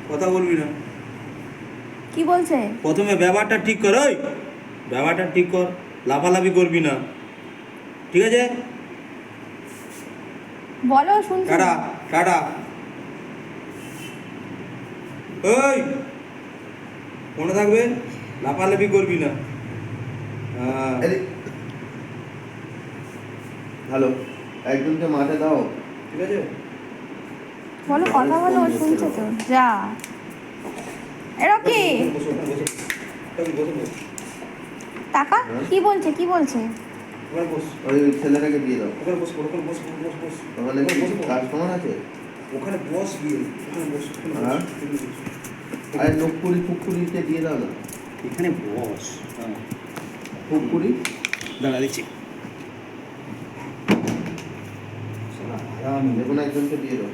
কথা বলবি না। কি বলছে? প্রথমে ব্যবহারটা ঠিক কর, ওই ব্যবহারটা ঠিক কর, লাফালাফি করবি না, ঠিক আছে? বলো, শুনছি। Tata tata. ওই মনে থাকবে, লাফালাফি করবি না। হ্যাঁ। হ্যালো, একজনকে মাঠে দাও। ঠিক আছে। বলো, কথা বলো, ও শুনছে তো। যা এরা কি বসো, ওখানে বসো। বসো, বসো। টাকা হ্যাঁ? কি বলছে, কি বলছে? ওখানে বস। ওই ছেলেটাকে দিয়ে দাও। ওখানে বস, ওখানে বস, বস, বস। ওখানে কি কাস্টমার আছে? ওখানে বস গিয়ে, ওখানে বস, ওখানে বস, হ্যাঁ? ওখানে বস। আরে নকুড়ি ফুকুরিতে দিয়ে দাও না। এখানে বস। হ্যাঁ। ফুকুরি দাঁড়া দিচ্ছি। শালা আরাম। দেখুন একজনকে দিয়ে দাও।